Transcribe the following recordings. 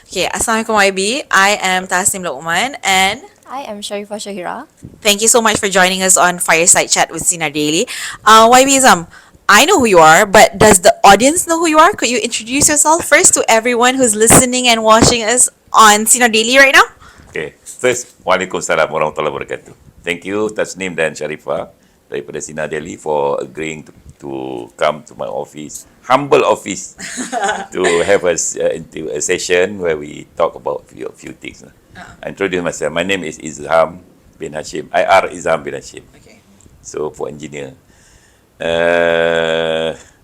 Okay, Assalamualaikum YB. I am Tasnim Lokman and I am Sharifah Shahira. thank you so much for joining us on Fireside Chat with Sinar Daily. YB Izham, I know who you are, but does the audience know who you are? Could you introduce yourself first to everyone who's listening and watching us on Sinar Daily right now? Okay, first, Waalaikumsalam warahmatullahi wabarakatuh. Thank you, Tasnim dan Sharifah daripada Sinar Delhi for agreeing to come to my office, humble office, to have into a session where we talk about few things. I introduce myself. My name is Izham bin Hashim. IR Izham bin Hashim. Okay. So for engineer.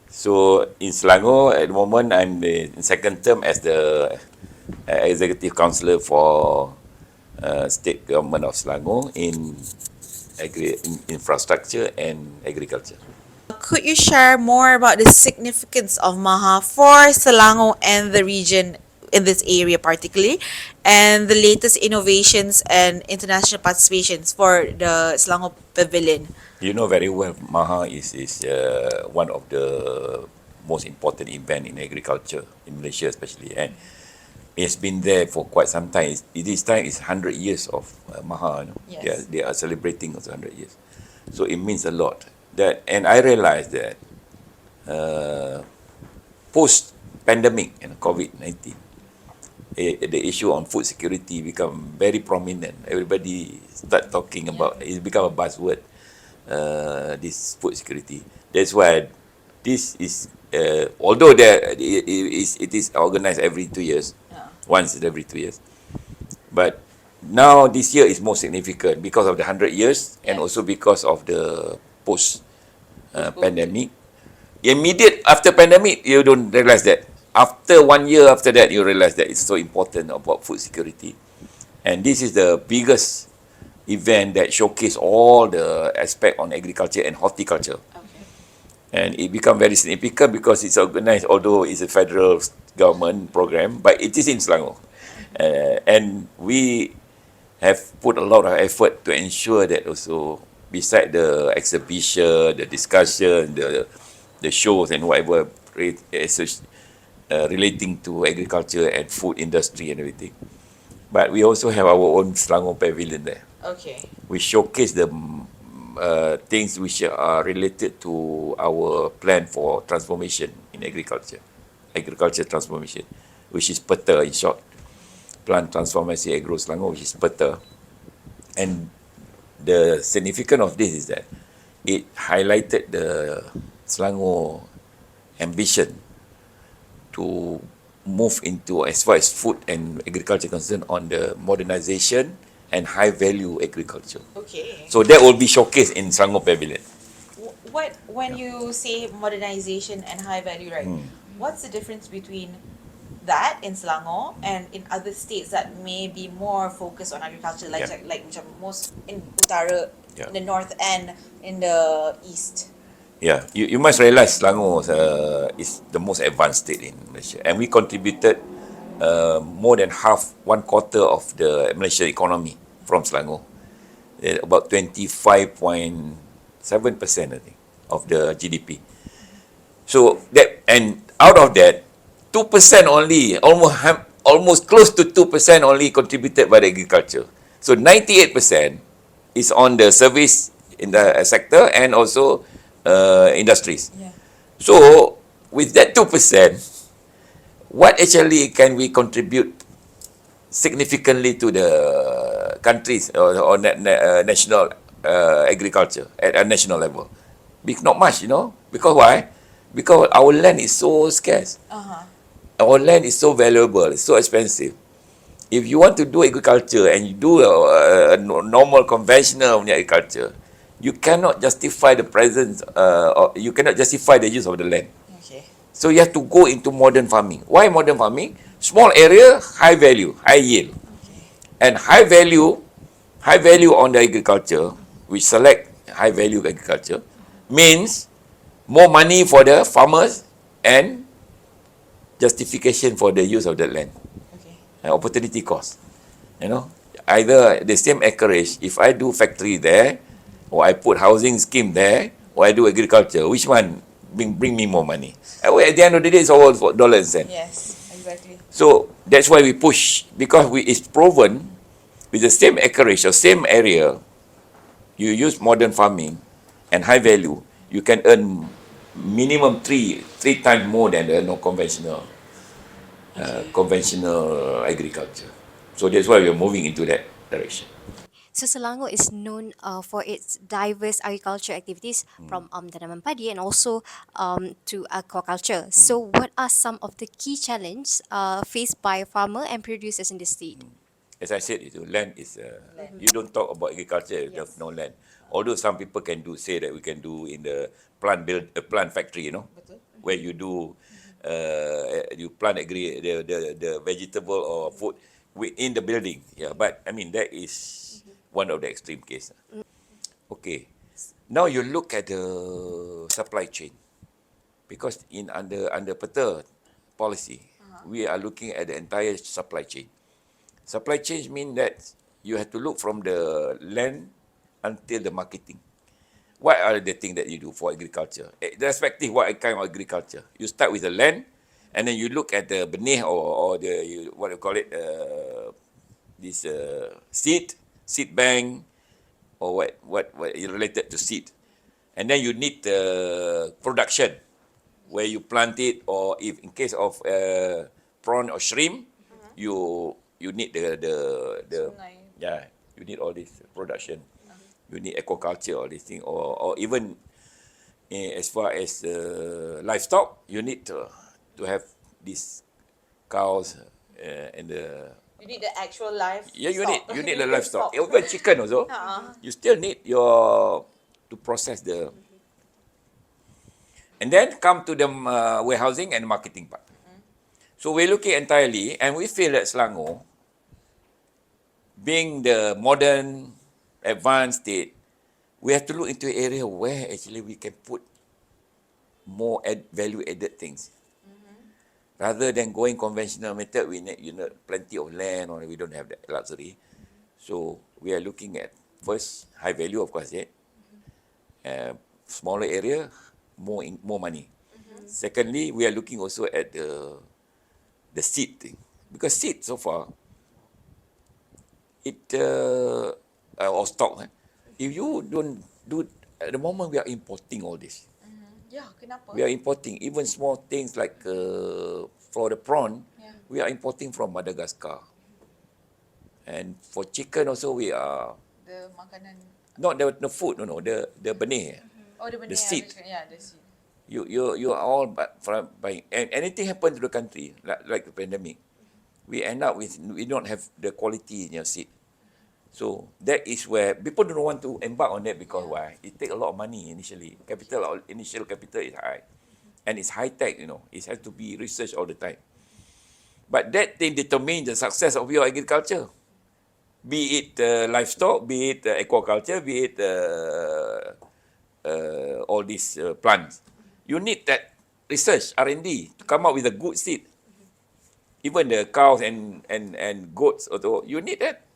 So in Selangor at the moment, I'm the second term as the executive councillor for state government of Selangor in infrastructure and agriculture. Could you share more about the significance of Maha for Selangor and the region in this area particularly, and the latest innovations and international participations for the Selangor Pavilion? You know very well, Maha is one of the most important event in agriculture in Malaysia especially, and it's been there for quite some time. This time is 100 years of Maha. You know? Yes. They are celebrating also 100 years. So it means a lot. And I realized that post-pandemic and COVID-19, the issue on food security become very prominent. Everybody start talking about, it's become a buzzword, this food security. That's why this is, although it is organized every 2 years, once every 2 years, but now this year is more significant because of the 100 years and also because of the pandemic. Immediate after pandemic, you don't realize that. After 1 year after that, you realize that it's so important about food security. And this is the biggest event that showcase all the aspect on agriculture and horticulture. Okay. And it become very significant because it's organized, although it's a federal government program, but it is in Selangor. And we have put a lot of effort to ensure that also, beside the exhibition, the discussion, the shows and whatever relating to agriculture and food industry and everything. But we also have our own Selangor Pavilion there. Okay. We showcase the things which are related to our plan for transformation in agriculture transformation, which is PETA in short, Plan Transformasi Agro Selangor, which is PETA. And the significance of this is that it highlighted the Selangor ambition to move into, as far as food and agriculture concerned, on the modernization and high value agriculture. Okay. So that will be showcased in Selangor Pavilion. When you say modernization and high value, right? What's the difference between that in Selangor and in other states that may be more focused on agriculture, like macam most in Utara, in the north and in the east? Yeah, you must realize Selangor is the most advanced state in Malaysia, and we contributed more than half, 1/4 of the Malaysian economy from Selangor. About 25.7%, I think, of the GDP. So that, and out of that, 2% only, almost close to 2% only contributed by the agriculture. So 98% is on the service in the sector and also industries. Yeah. So with that 2%, what actually can we contribute significantly to the countries or national agriculture at a national level? Not much, because why? Because our land is so scarce. Our land is so valuable, it's so expensive. If you want to do agriculture and you do a normal conventional agriculture, you cannot justify the presence, or you cannot justify the use of the land. Okay. So you have to go into modern farming. Why modern farming? Small area, high value, high yield. Okay. And high value on the agriculture, we select high value agriculture, means more money for the farmers and justification for the use of the land. Okay. And opportunity cost. Either the same acreage, if I do factory there, or I put housing scheme there, or I do agriculture, which one bring me more money? At the end of the day, it's all for dollar and cent. Yes, exactly. So that's why we push, because it's proven with the same acreage or same area, you use modern farming and high value, you can earn minimum three times more than the conventional conventional agriculture. So that's why we're moving into that direction. So Selangor is known for its diverse agriculture activities from tanaman padi and also to aquaculture. So what are some of the key challenges faced by farmer and producers in the state? As I said, land is you don't talk about agriculture if there's no land. Although some people can say that we can do in the plant factory, where you do you plant the vegetable or food within the building. Yeah, but I mean that is one of the extreme cases. Okay, now you look at the supply chain, because under PETA policy, we are looking at the entire supply chain. Supply chain means that you have to look from the land until the marketing. What are the things that you do for agriculture? Irrespective what kind of agriculture. You start with the land, and then you look at the benih or what you call it, this seed bank, or what is related to seed. And then you need the production, where you plant it, or if in case of prawn or shrimp, you need the Sungai. yeah, you need all this production. You need aquaculture, all these things, or even as far as livestock, you need to have these cows and the You need the actual live yeah, stock. you need the livestock. livestock. Even chicken also, you still need your to process the. And then come to the warehousing and marketing part. So we're looking entirely, and we feel that Selangor, being the modern, advanced state, we have to look into an area where actually we can put more value-added things. Rather than going conventional method, we need plenty of land, or we don't have that luxury. So we are looking at first high value, of course, smaller area, more money. Secondly, we are looking also at the seed thing, because seed so far it or stock. If you don't do at the moment, we are importing all this. Yeah, kenapa? We are importing even small things like for the prawn, Yeah. we are importing from Madagascar. And for chicken also, we are The makanan. not the food, no, the benih, Oh, the benih. the seed. Yeah, the seed. You are all from buying, and anything happen to the country like the pandemic, we end up with we don't have the quality in your seed. So that is where people don't want to embark on that, because why? It take a lot of money initially. Initial capital is high, and it's high tech. It has to be researched all the time. But that thing determines the success of your agriculture. Be it livestock, be it aquaculture, be it all these plants. You need that research, R&D, to come up with a good seed. Even the cows and goats, also, you need that.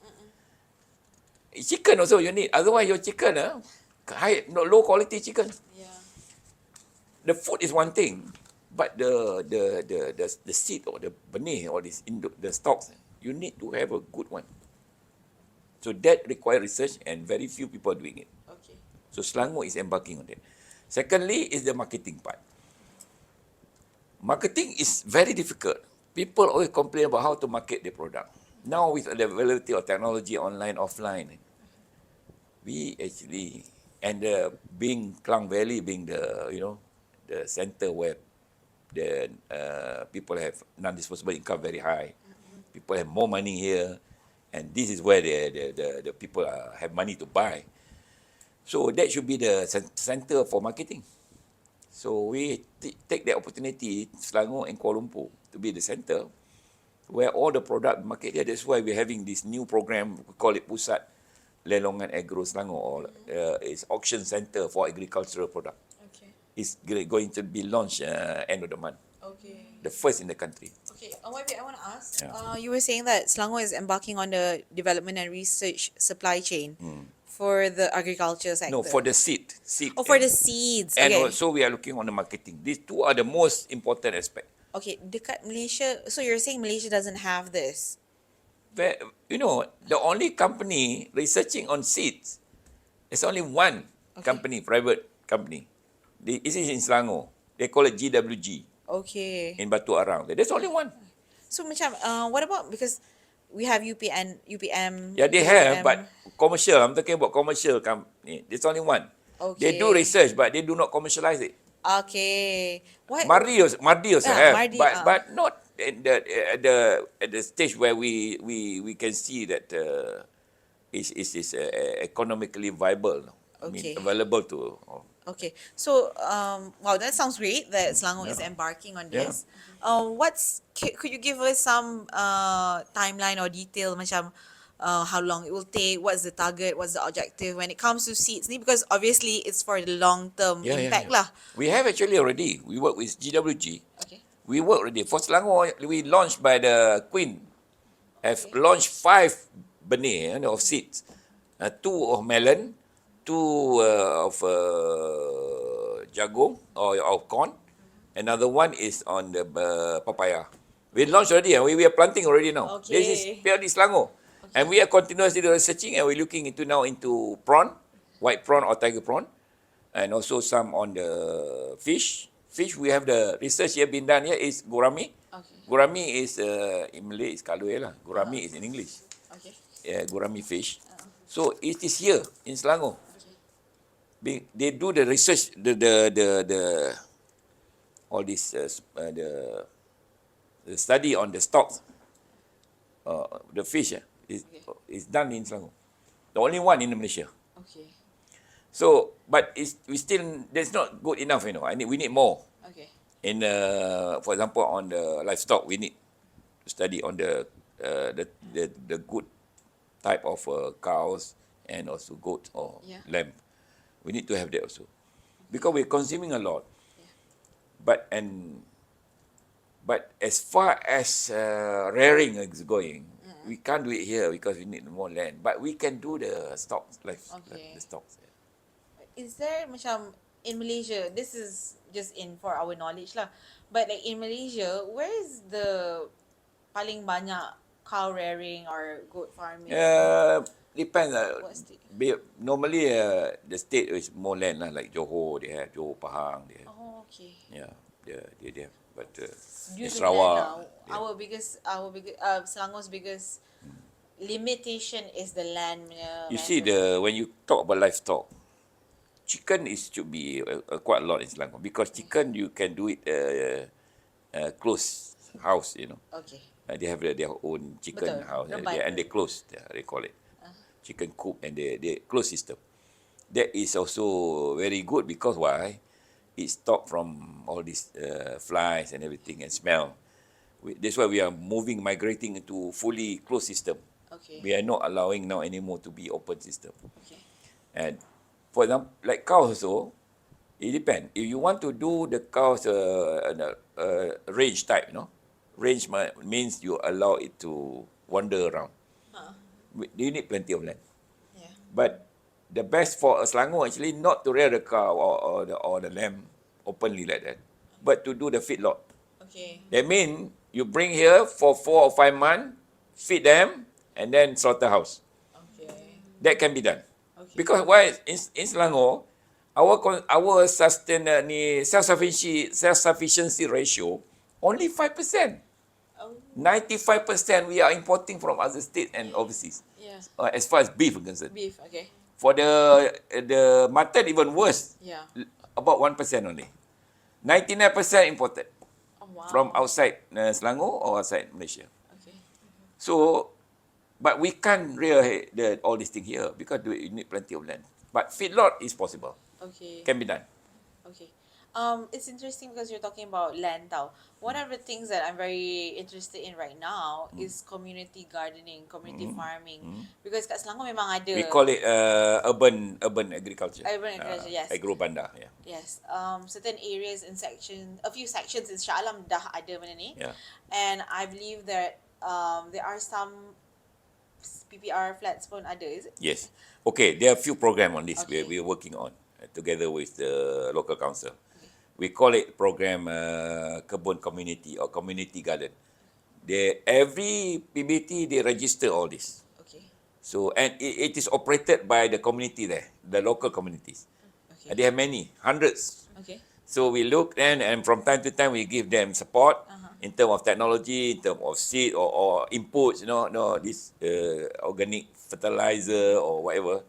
Chicken also you need. Otherwise, your chicken, low quality chicken. Yeah. The food is one thing, but the seed or the benih or the stocks, you need to have a good one. So that requires research, and very few people are doing it. Okay. So Selangor is embarking on that. Secondly is the marketing part. Marketing is very difficult. People always complain about how to market their product. Now with the availability of technology, online, offline, we actually, and being Klang Valley being the the center where the people have non-disposable income very high, people have more money here, and this is where the people have money to buy. So that should be the center for marketing. So we take the opportunity, Selangor and Kuala Lumpur, to be the center where all the product market here. That's why we're having this new program, we call it Pusat Lelongan Agro Selangor, or it's auction center for agricultural product. Okay. It's going to be launched end of the month, Okay. the first in the country. Okay. YB, I want to ask. Yeah. You were saying that Selangor is embarking on the development and research supply chain for the agriculture sector. No, for the seed. Oh, for the seeds. And Okay. also we are looking on the marketing. These two are the most important aspect. Okay, dekat Malaysia, so you're saying Malaysia doesn't have this? Where, you know, the only company researching on seeds, there's only one Okay. company, private company. This is in Selangor. They call it GWG Okay. in Batu Arang. There's only one. So macam, what about, because we have UPN, UPM, Yeah, they have, UOM. but commercial. I'm talking about commercial company. There's only one. They do Okay. research, but they do not commercialize it. Okay. What? Mardi also have, Mardi. but not in the at the stage where we can see that is economically viable. I mean, Okay. available to. Okay. So, wow, that sounds great that Selangor is Yeah. embarking on Yeah. this. Could you give us some timeline or detail macam how long it will take, what's the target, what's the objective when it comes to seeds ni, because obviously it's for the long term impact lah. We have actually already. We work with GWG. Okay. We work already. For Selangor, we launched by the Queen. Have Okay. launched 5 benih of seeds. 2 of melon, 2 of jagung or of corn. Another one is on the papaya. We launched already and we are planting already now. This is Okay. purely Selangor. And we are continuously researching and we're looking into prawn, white prawn or tiger prawn, and also some on the fish. Fish, we have the research here been done here is gurami. Okay. Gurami is in Malay is kalue lah. Gurami is in English. Okay. Yeah, gurami fish. So it is here in Selangor. They do the research, the all this the study on the stocks, the fish is done in Selangor. The only one in Malaysia. Okay. So, but we still that's not good enough, you know. We need more. Okay. In for example, on the livestock, we need to study on the good type of cows and also goat or Yeah. lamb. We need to have that also, because we're consuming a lot. Yeah. But as far as rearing is going, we can't do it here because we need more land. But we can do the stocks, like Okay. the stocks. Is there macam in Malaysia, this is just in for our knowledge lah, but like in Malaysia, where is the paling banyak cow rearing or goat farming? Depends. What state? Normally, the state is more land lah, like Johor, they have Johor, Pahang, they have. Oh, okay. Yeah, they have. But Due in to land Sarawak, now, our biggest, Selangor's biggest limitation is the land. you see when you talk about livestock, chicken should be quite a lot in Selangor because chicken you can do it close house, you know. Okay. They have their own chicken Betul. house Rebut. and they close. They call it chicken coop and they close system. That is also very good because why? It stop from all these flies and everything and smell. That's why we are migrating into fully closed system. Okay. We are not allowing now anymore to be open system. Okay. And for example, like cows also, it depends. If you want to do the cows range type, no, range means you allow it to wander around. You need plenty of land. Yeah. But the best for a Selangor actually not to rear the cow or the lamb openly like that, but to do the feedlot. Okay. That means you bring here for 4 or 5 months, feed them, and then slaughterhouse. Okay. That can be done. Okay. Because why in Selangor, our self-sufficiency ratio only 5%. Oh. 95% we are importing from other states and overseas. Yeah. As far as beef is concerned. Beef. Okay. For the mutton even worse, Yeah. about 1% only. 99% imported Oh wow. from outside Selangor or outside Malaysia. Okay. So, but we can't rear all these things here because we need plenty of land. But feedlot is possible, Okay. can be done. Okay. It's interesting because you're talking about land tau. One of the things that I'm very interested in right now is community gardening, community farming. Because kat Selangor memang ada. We call it urban agriculture. Urban agriculture, yes. Agrobanda, yeah. Yes. Certain areas in a few sections in Shah Alam dah ada benda ni. Yeah. And I believe that there are some PPR flats pun ada, is it? Yes. Okay, there are a few programs on this Okay. we are working on together with the local council. We call it program kebun community or community garden. Every PBT they register all this. Okay. So and it is operated by the community there, the local communities. Okay. And they have many, hundreds. Okay. So we look and from time to time we give them support Uh-huh. in terms of technology, in terms of seed or inputs, this organic fertilizer or whatever.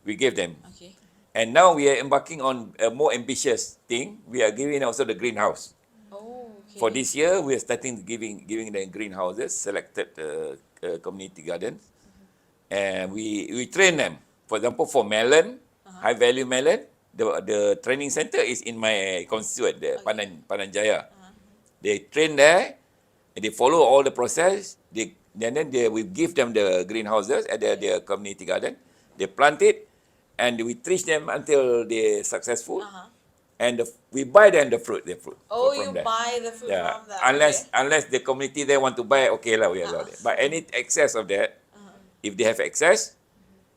We give them. Okay. And now we are embarking on a more ambitious thing. We are giving also the greenhouse. Oh, okay. For this year, we are starting giving them greenhouses, selected community gardens, and we train them. For example, for melon, high value melon, the training center is in my constituent, the Pandan Jaya. They train there, and they follow all the process. Then we give them the greenhouses at their community garden. They plant it, and we teach them until they're successful. Uh-huh. And we buy them the fruit. Oh, from you there. buy the fruit Yeah, from that. unless the community they want to buy, okay lah, we allow it. But any excess of that, if they have excess,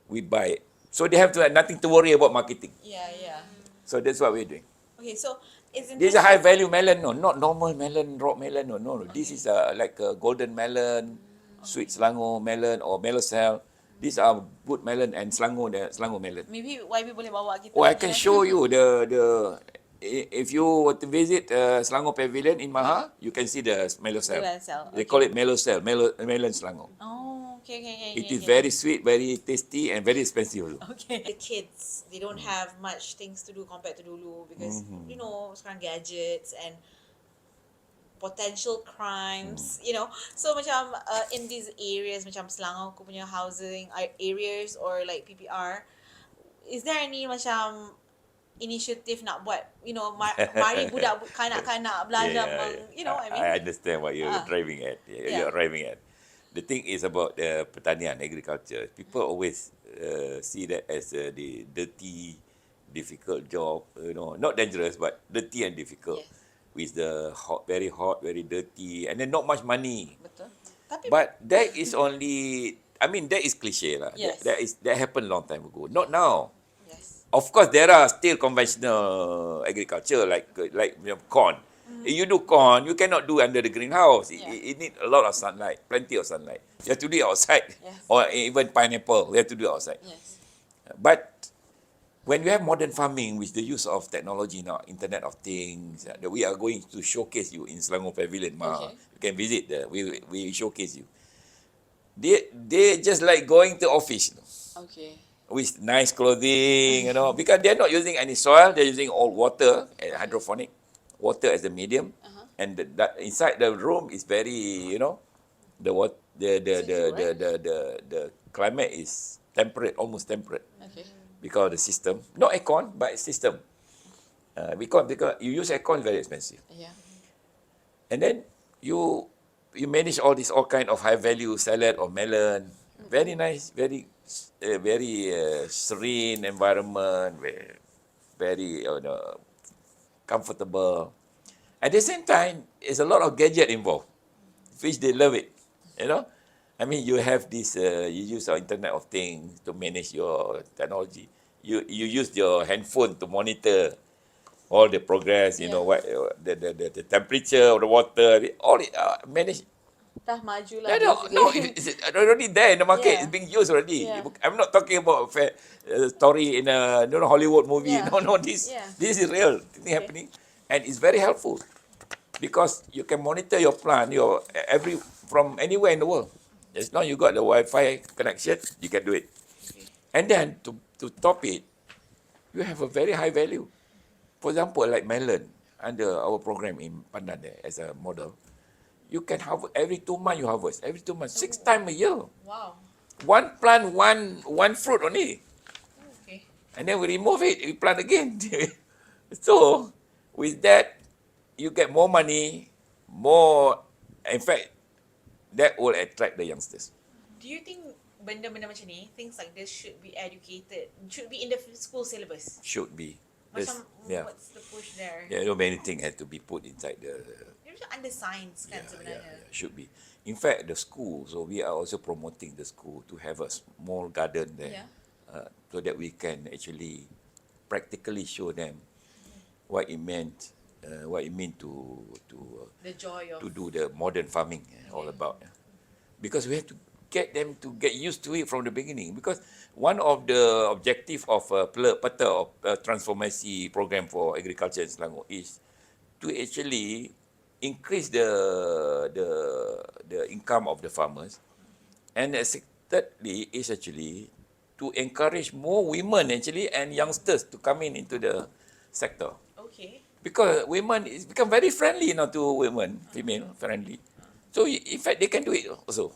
we buy it. So they have to have nothing to worry about marketing. Yeah, yeah. So that's what we're doing. Okay, so it's This is a interesting. high value melon, no, not normal melon, rock melon, no. This is like a golden melon, sweet Selangor melon or melocell. These are good melon and Selangor melon. Maybe YB boleh bawa kita. Oh, I can show you if you were to visit Selangor Pavilion in Maha, you can see the melocell. Melocell, They call it melocell, melon Selangor. Oh, okay. It is very sweet, very tasty, and very expensive. Okay. The kids, they don't have much things to do compared to dulu because, sekarang gadgets and potential crimes, So macam in these areas, macam Selangor, aku punya housing areas or like PPR, is there any macam initiative nak buat, mari budak kanak-kanak belajar, I mean? I understand what you're driving at. You're arriving at. The thing is about pertanian, agriculture. People always see that as the dirty, difficult job. Not dangerous, but dirty and difficult. Yes. With the very hot, very dirty, and then not much money. Betul. Tapi But that is only, that is cliche lah. Yes. That happened long time ago. Not now. yes. Of course, there are still conventional agriculture like corn. If you do corn, you cannot do under the greenhouse. It need a lot of sunlight, plenty of sunlight. You have to do it outside. Yes. Or even pineapple, you have to do it outside. Yes. But when you have modern farming with the use of technology now, Internet of Things, that we are going to showcase you in Selangor Pavilion. Okay. You can visit there. We showcase you. They just like going to office. Okay. With nice clothing, because they're not using any soil, they're using all water, hydroponic, water as the medium, and inside the room is very, the climate is temperate, almost temperate, Okay. because of the system, not aircon, but system. Because you use aircon, very expensive, Yeah. and then you manage all kind of high value salad or melon, very nice, very serene environment, very comfortable. At the same time, there's a lot of gadget involved, which they love it. You have this, you use our Internet of Things to manage your technology. You use your handphone to monitor all the progress. Yeah. What the temperature of the water, all it manage. Dah maju lah. No, it's already there in the market. Yeah. It's being used already. Yeah. I'm not talking about story in a Hollywood movie. Yeah. No, this is real thing happening, and it's very helpful because you can monitor your plant, from anywhere in the world. As long as you got the Wi-Fi connection, you can do it. And then to top it, you have a very high value. For example, like melon under our program in Pandan there as a model. You can harvest every 2 months. You harvest every 2 months, 6 times a year. Wow. One plant, one fruit only, Okay. and then we remove it. We plant again. So with that, you get more money, more. In fact, that will attract the youngsters. Do you think benda-benda macam ni, things like this should be should be in the school syllabus? Should be. Macam, what's the push there? Yeah, many things have to be put inside the. You're under science kan sebenarnya. Should be. In fact, the school, so we are also promoting the school to have a small garden there, so that we can actually practically show them what it meant what it mean to The joy of to do the modern farming all about. Because we have to get them to get used to it from the beginning. Because one of the objective of Peta of transformasi program for agriculture in Selangor is to actually increase the the income of the farmers, and thirdly is actually to encourage more women actually and youngsters to come in into the sector. okay. Because women is become very friendly now to women, female friendly. So in fact they can do it also.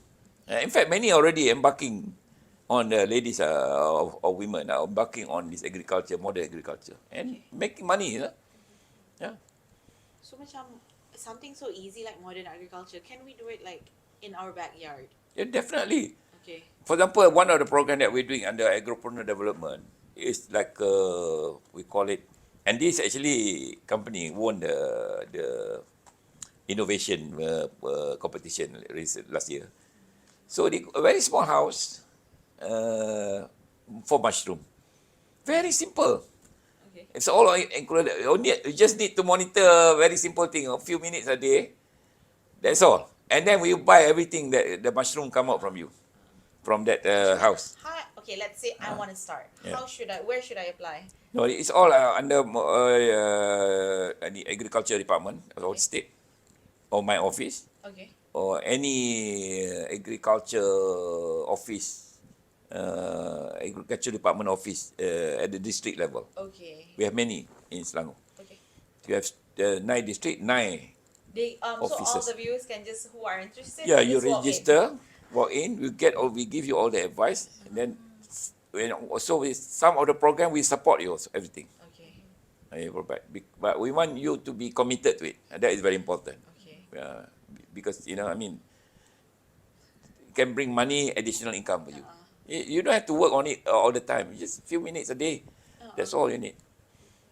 In fact many already embarking on the ladies of women are embarking on this agriculture, modern agriculture, and Okay. making money. Yeah. So macam something so easy like modern agriculture, can we do it like in our backyard? Yeah, definitely. Okay. For example, one of the program that we're doing under agropreneur development is like we call it, and this actually company won the innovation competition last year. So a very small house for mushroom, very simple. Okay. It's all included. You just need to monitor very simple thing, a few minutes a day. That's all. And then we buy everything that the mushroom come out from you, from that house. Okay, let's say I want to start. Yeah. Where should I apply? No, it's all under the agriculture department or Okay. state or my office Okay. or any agriculture office, agriculture department office at the district level. Okay. We have many in Selangor. Okay. You have 9 district, 9. They so all Officers. the viewers can just who are interested Yeah, can you just walk in. register, walk in, we give you all the advice, and then also with some of the program we support you also, everything. Okay. But we want you to be committed to it. And that is very important. Okay. Because it can bring money, additional income for you. You don't have to work on it all the time. Just a few minutes a day. That's all you need.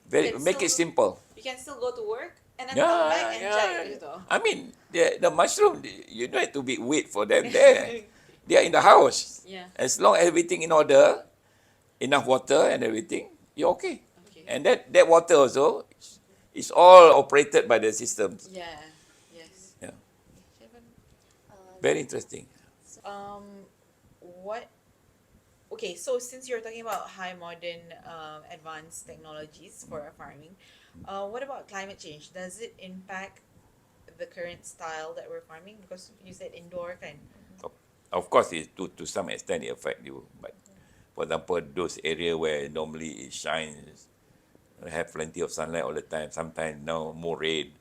Make it simple. You can still go to work and then Yeah, come back and yeah. check gitu. I mean, the mushroom, you don't have to wait for them there. They are in the house. Yeah. As long as everything in order, enough water and everything, you're okay. Okay. And that water also is all operated by the systems. Yeah. Yes. Yeah. Very interesting. What? Okay, so since you're talking about high modern advanced technologies for farming, what about climate change? Does it impact the current style that we're farming? Because you said indoor kan. Of course, to some extent it affect you. But for example, those area where normally it shines, have plenty of sunlight all the time. Sometimes now more rain,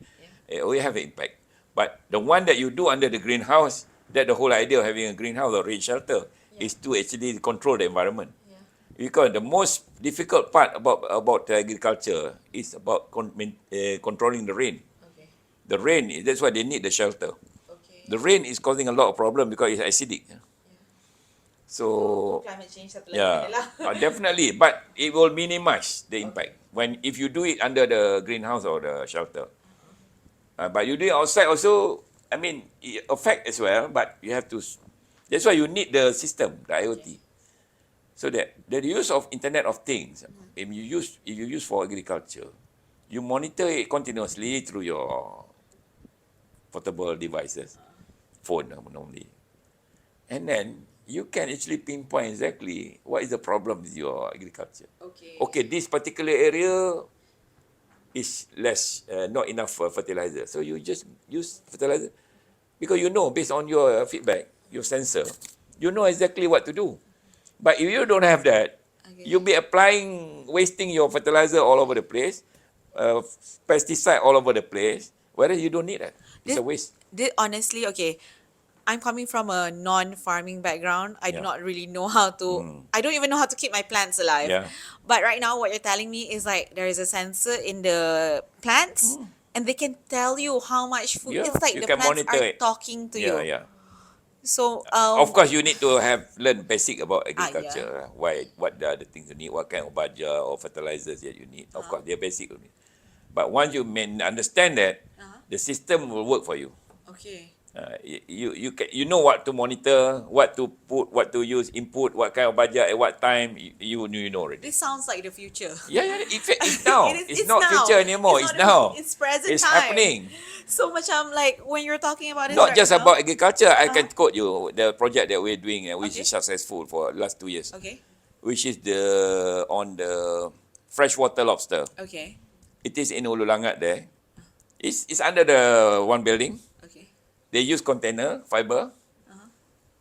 it will have an impact. But the one that you do under the greenhouse, that the whole idea of having a greenhouse or rain shelter is to actually control the environment. Yeah. Because the most difficult part about agriculture is about controlling the rain. Okay. The rain, that's why they need the shelter. Okay. The rain is causing a lot of problem because it's acidic. So climate change satu lagi yeah, ni lah. definitely. But it will minimize the impact if you do it under the greenhouse or the shelter. But you do it outside also. I mean, it affect as well. But you have to. That's why you need the system, the IoT, so that the use of Internet of Things. If you use for agriculture, you monitor it continuously through your portable devices, phone normally, and then you can actually pinpoint exactly what is the problem with your agriculture. Okay, this particular area is less, not enough fertilizer. So you just use fertilizer because you know based on your feedback, your sensor, you know exactly what to do. But if you don't have that, you'll be applying, wasting your fertilizer all over the place, pesticide all over the place, whereas you don't need that. It's a waste. Honestly, okay, I'm coming from a non-farming background. I do Yeah. not really know how to. I don't even know how to keep my plants alive. Yeah. But right now, what you're telling me is like there is a sensor in the plants, and they can tell you how much food. Yeah, It's like you the can plants monitor are it. talking to you. Yeah. So Of course, you need to learn basic about agriculture. yeah. What are the things you need, what kind of baja or fertilizers that you need. Of course, they're basic only. But once you understand that, the system will work for you. Okay. You know what to monitor, what to put, what to use, input, what kind of budget at what time. You know already. This sounds like the future. Yeah, yeah. In fact, it's now. It's It's not now. future anymore. It's It's not. now. It's present It's time. happening. So much. I'm like when you're talking about this Not right just now. about agriculture. I can quote you the project that we're doing, which Okay. is successful for last 2 years, Okay. which is on the freshwater lobster. Okay. It is in Ulu Langat there. It's under the one building. Okay. They use container fiber Uh-huh.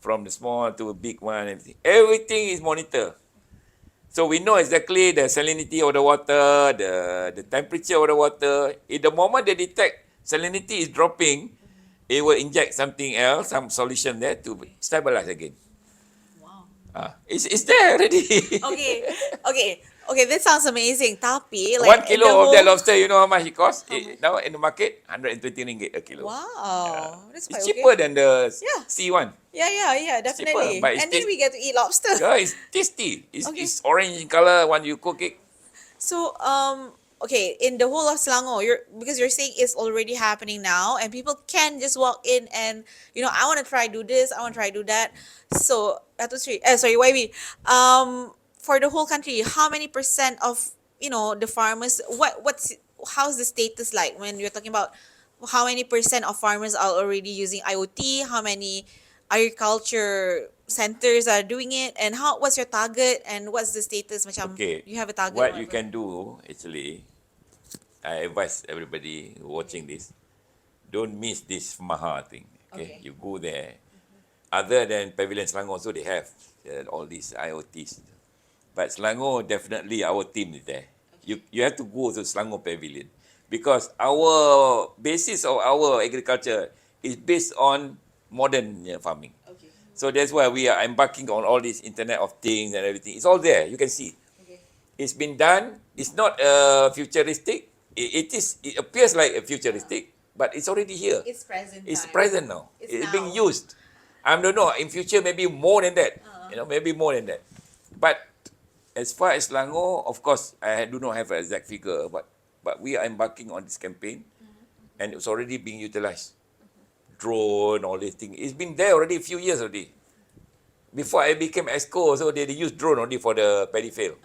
from the small to big one. Everything is monitored. So we know exactly the salinity of the water, the temperature of the water. In the moment they detect salinity is dropping, it will inject something else, some solution there to stabilize again. Wow. It's there already. Okay. Okay. Okay. This sounds amazing. Tapi One like in the kilo of whole. that lobster, you know how much it costs? How much? Now in the market, 120 ringgit a kilo. Wow. That's quite It's okay. cheaper than the Yeah. sea one. Yeah, It's cheaper, definitely. but it's And then we get to eat lobster. Yeah, it's tasty. Okay. It's orange in color when you cook it. So, okay, in the whole of Selangor, because you're saying it's already happening now, and people can just walk in and I want to try do this, I want to try do that. So, sorry, YB, for the whole country, how many percent of the farmers? How's the status like when you're talking about how many percent of farmers are already using IoT? How many agriculture centers are doing it, and what's your target, and what's the status? Macam, Okay. you have a target or What you whatever? can do, actually, I advise everybody watching this, don't miss this Maha thing. Okay. Okay. You go there. Other than Pavilion Selangor, also they have all these IoTs. But Selangor, definitely our team is there. You have to go to Selangor Pavilion because our basis of our agriculture is based on modern farming. Okay. So that's why we are embarking on all this Internet of Things and everything. It's all there. You can see. Okay. It's been done. It's not futuristic. It appears like a futuristic, but it's already here. It's present It's time. present now. It's It's being now. used. I don't know. In future, maybe more than that. Maybe more than that. But as far as Selangor, of course, I do not have an exact figure, but we are embarking on this campaign, and it's already being utilized. Drone, all these things. It's been there already a few years already. Before I became ESCO, also they use drone only for the paddy field,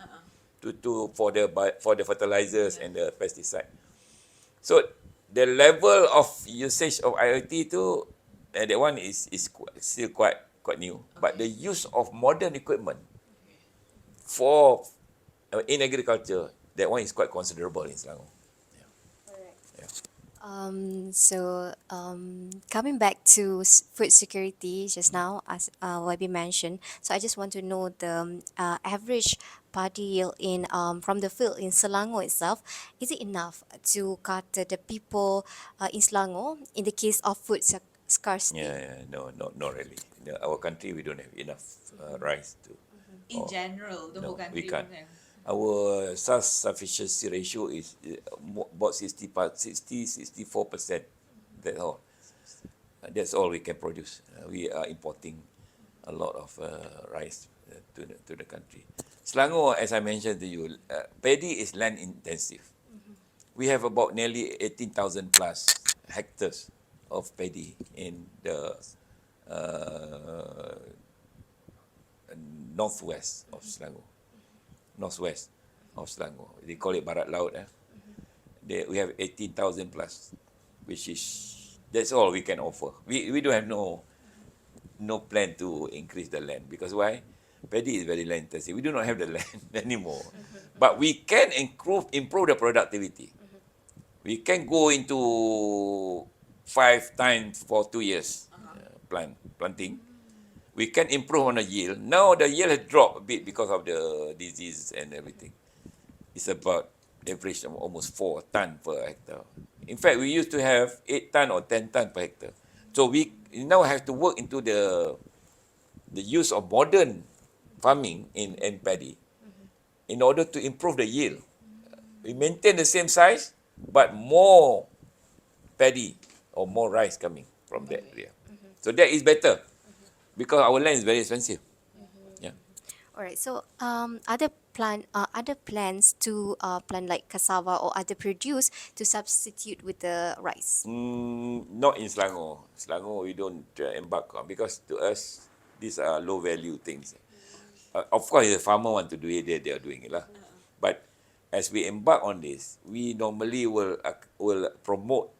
for the fertilizers and the pesticide. So the level of usage of IoT too, that one is still quite new. But the use of modern equipment for in agriculture, that one is quite considerable in Selangor. Coming back to food security just now, as YB mentioned, so I just want to know the average paddy yield from the field in Selangor itself. Is it enough to cater the people in Selangor in the case of food scarcity? No, not really. Our country, we don't have enough rice to. In general, the whole No, country. we can't. won't have. Our self-sufficiency ratio is about 64%. That's all. That's all we can produce. We are importing a lot of rice to the country. Selangor, as I mentioned to you, paddy is land intensive. We have about nearly 18,000 plus hectares of paddy in the northwest of Selangor. Northwest of Selangor. They call it Barat Laut. We have 18,000 plus, that's all we can offer. We don't have no plan to increase the land because why? Paddy is very land intensive. We do not have the land anymore. But we can improve the productivity. We can go into 5 times for 2 years planting. We can improve on the yield. Now the yield has dropped a bit because of the disease and everything. It's about average of almost 4 ton per hectare. In fact, we used to have 8 ton or 10 ton per hectare. So we now have to work into the use of modern farming in paddy in order to improve the yield. We maintain the same size, but more paddy or more rice coming from that area. So that is better because our land is very expensive. Yeah. All Alright, so other plans to plant like cassava or other produce to substitute with the rice. Not in Selangor. Selangor, we don't embark on because to us, these are low value things. Of course, if the farmer want to do it, they are doing it lah. But as we embark on this, we normally will promote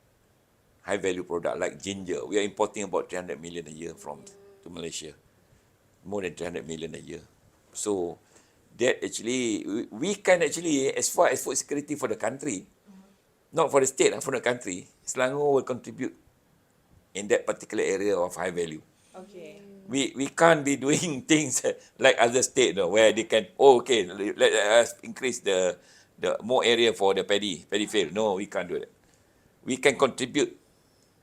high value product like ginger. We are importing about 300 million a year to Malaysia, more than 300 million a year. So that actually we can actually, as far as food security for the country, not for the state, for the country, Selangor will contribute in that particular area of high value. Okay. We can't be doing things like other state, where they can, let us increase the more area for the paddy field. No, we can't do that. We can contribute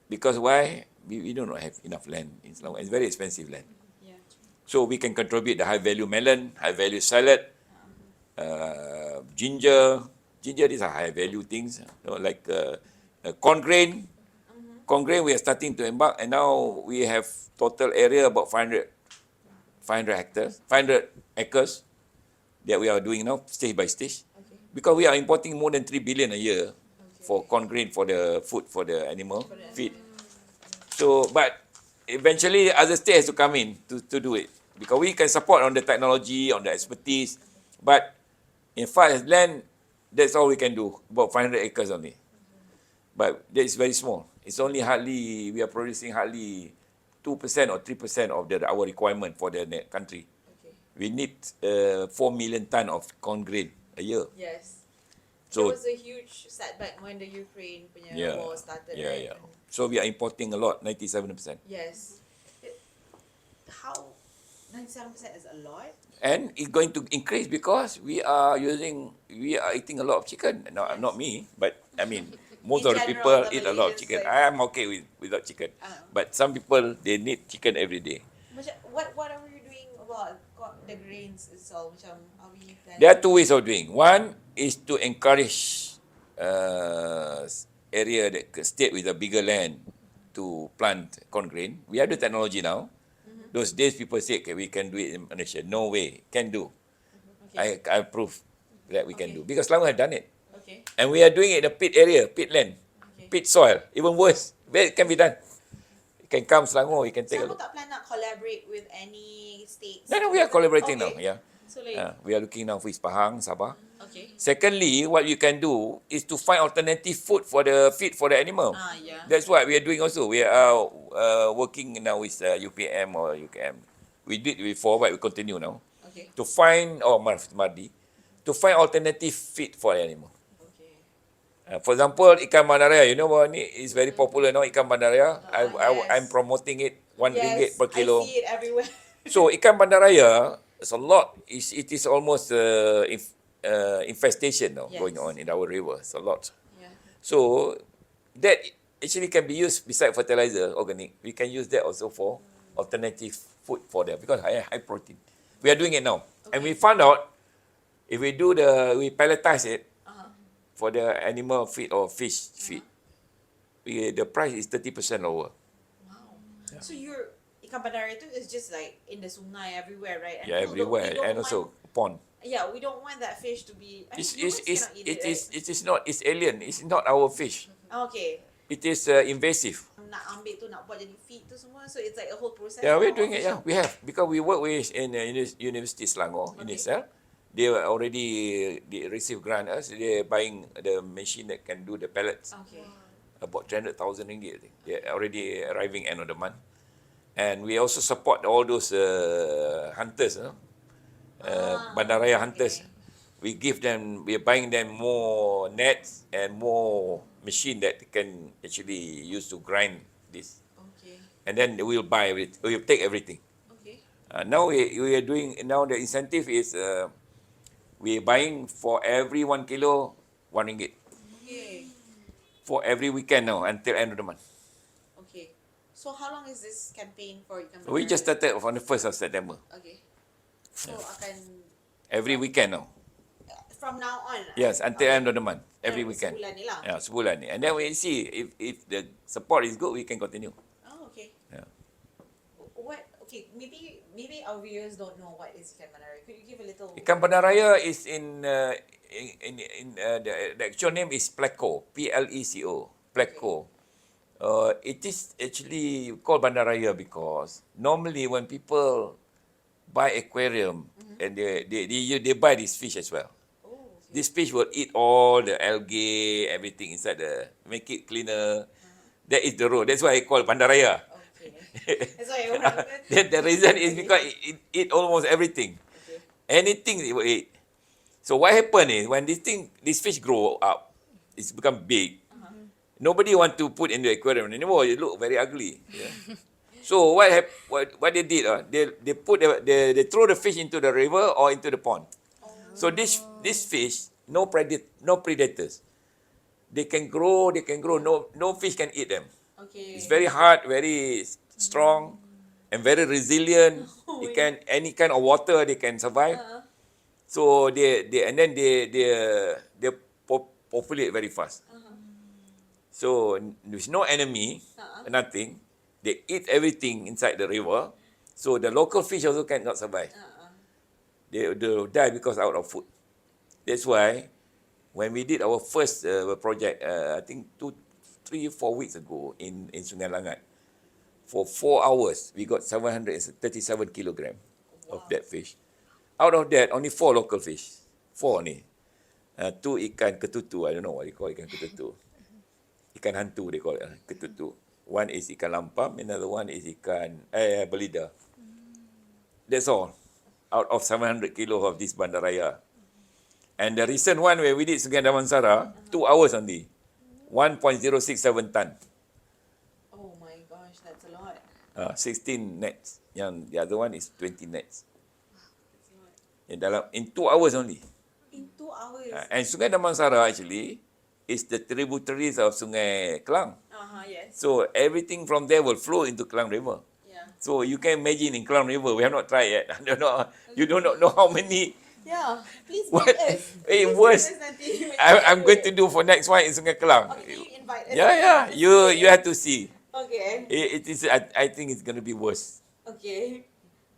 because why? We do not have enough land in Selangor. It's very expensive land. Yeah. So we can contribute the high value melon, high value salad, ginger. Ginger, these are high value things, like corn grain. Corn grain, we are starting to embark, and now we have total area about 500 acres that we are doing now, stage by stage. Okay. Because we are importing more than 3 billion a year for corn grain, for the food, for the animal feed. So, but eventually other states has to come in to do it. Because we can support on the technology, on the expertise, but in far as land, that's all we can do, about 500 acres only. But that is very small. It's only we are producing hardly 2% or 3% of our requirement for the country. Okay. We need 4 million ton of corn grain a year. Yes. So There was a huge setback when the Ukraine war started, right? And so we are importing a lot, 97%. yes. How 97% is a lot? And it's going to increase because we are eating a lot of chicken. No, Yes. not me, but I mean, most In of the general, people the eat a lot of Malaysians, chicken. like- I am okay without chicken. But some people, they need chicken every day. What are we doing about the grains itself? Macam, are we planning? There are two ways of doing. One is to encourage area state with a bigger land to plant corn grain. We have the technology now. Those days people say, okay, we can do it in Malaysia. No way, can do. Okay. I prove that we can Okay. do because Selangor have done it. Okay. And we are doing it in a pit area, pit land, Okay. pit soil. Even worse, it can be done. You can come Selangor, you can take a Selangor look. tak plan nak collaborate with any states? No, we are collaborating now. Okay. Yeah. So like, We are looking now for East Pahang, Sabah. okay. Secondly, what you can do is to find alternative food for the feed for the animal. Yeah. That's what we are doing also. We are working now with UPM or UKM. We did before, but we continue now Okay. to find Mardi to find alternative feed for the animal. Okay. For example, ikan bandaraya. You know what? It's very popular now. Ikan bandaraya. Yes. I'm promoting it. RM1 per kilo. I see it everywhere. So ikan bandaraya, it's a lot. It is almost infestation now Yes. going on in our river. It's a lot. Yeah. So that actually can be used beside fertilizer, organic. We can use that also for alternative food for them because high protein. We are doing it now, and we found out if we pelletize it for the animal feed or fish feed, the price is 30% lower. Wow. So your ikan bandara itu is just like in the sungai everywhere, right? And Yeah, people everywhere, we don't and also pond. Yeah, we don't want that fish to be. I mean, It's, humans it's, cannot eat it is not. It's alien. It's not our fish. right? Okay. It is invasive. Nak ambil tu, nak buat jadi feed tu semua, so it's like a whole process. Yeah, we're now, doing it. Yeah, official. we have because we work with in University Selangor in Okay. itself. They were they receive grant us. They're buying the machine that can do the pellets. Okay. About 300,000 ringgit. I think. They're already arriving end of the month, and we also support all those hunters. Bandaraya hunters. okay. We give them. We are buying them more nets and more machine that can actually use to grind this, Okay. and then we'll buy it. We'll take everything. Okay. Now we are doing. Now the incentive is we're buying for every 1 kilo RM1 Okay. for every weekend now until end of the month. Okay. So how long is this campaign for ikan We bandara? just started on the 1st of September. Okay. So akan Every weekend now. from now on. Yes, until okay. end of the month. Every weekend. Sebulan ni lah. Yeah, sebulan ni. And then we see if the support is good, we can continue. Oh, okay. Yeah. What? Okay, maybe maybe our viewers don't know what is ikan bandaraya. Could you give a little? Ikan bandaraya is the actual name is pleco, Pleco, pleco. It is actually called bandaraya because normally when people buy aquarium and they buy this fish as well. Oh, okay. This fish will eat all the algae, everything inside make it cleaner. That is the rule. That's why I call bandaraya. Okay. That's why I wanted. The reason is because it eat almost everything. Okay. Anything it will eat. So what happened is when this fish grow up, it's become big. Nobody want to put in the aquarium anymore. It look very ugly. Yeah. So what they did? They throw the fish into the river or into the pond. So this fish no predators. They can grow. No fish can eat them. Okay. It's very hard, very strong, and very resilient. It can any kind of water they can survive. So they populate very fast. So there's no enemy, nothing. They eat everything inside the river. So the local fish also cannot survive. They'll die because out of food. That's why when we did our first project, I think 3 4 weeks ago in Sungai Langat, for 4 hours we got 737 kilogram of that fish. Out of that, only 4 local fish. 4 only. 2 ikan ketutu. I don't know what they call ikan ketutu. Ikan hantu they call it, ketutu. One is ikan lampam, another one is ikan belida. That's all. Out of 700 kilo of this bandaraya. And the recent one where we did Sungai Damansara, 2 hours only. 1.067 ton. Oh my gosh, that's a lot. 16 nets. Yang the other one is 20 nets. That's a lot. In 2 hours only. In 2 hours. And Sungai Damansara actually is the tributaries of Sungai Kelang. Yes. So everything from there will flow into Kelang River. Yeah. So you can imagine in Kelang River, we have not tried yet. I don't know. You do not know how many. Yeah. Please What? invite us. Hey, Please worse. invite us nanti. I'm going to do for next one in Sungai Kelang. Okay, can you invite us? Yeah. You have to see. Okay. It is. I think it's going to be worse. Okay.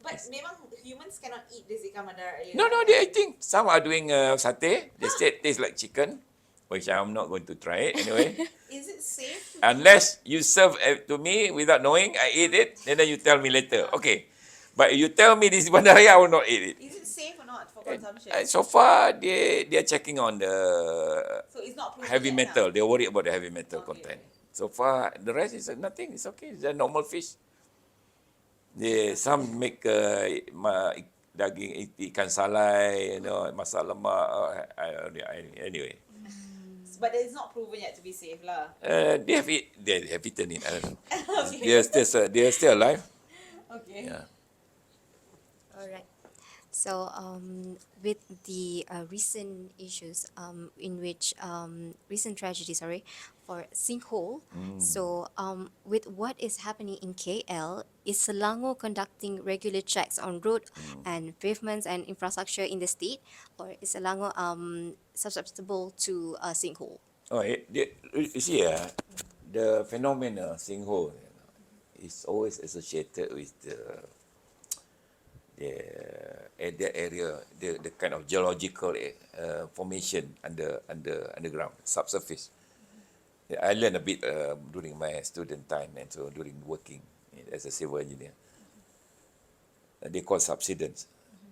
But memang humans cannot eat this ikan bandaraya. No. I think some are doing satay. They said tastes like chicken, which I'm not going to try it anyway. Is it safe? Unless you serve to me without knowing, I eat it, and then you tell me later. Okay. But you tell me this bandaraya, I will not eat it. Is it safe or not for consumption? So far, they are checking on the So it's not proven heavy yet metal. now? They're worried about the heavy metal Okay. content. So far, the rest is nothing. It's okay. It's a normal fish. Some make daging ikan salai, masak lemak. Anyway, But it's not proven yet to be safe lah. they have eaten it. I don't know. Okay. They are still alive. Okay. Yeah. All right. So, with the recent issues, in which recent tragedy, for sinkhole. So, with what is happening in KL, is Selangor conducting regular checks on road and pavements and infrastructure in the state, or is Selangor susceptible to a sinkhole? Oh, you see, the phenomena sinkhole is always associated with that area, the kind of geological formation underground, subsurface. I learned a bit during my student time and so during working as a civil engineer. They call subsidence.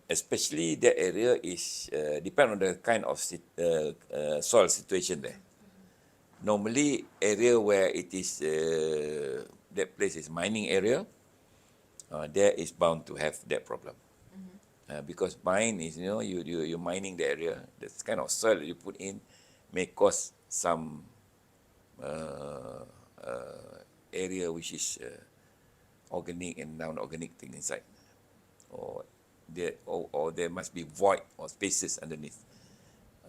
Especially that area is depend on the kind of soil situation there. Normally, area where it is that place is mining area, there is bound to have that problem. Because mine is you're mining the area, the kind of soil you put in may cause some area which is organic and non-organic thing inside, or there must be void or spaces underneath.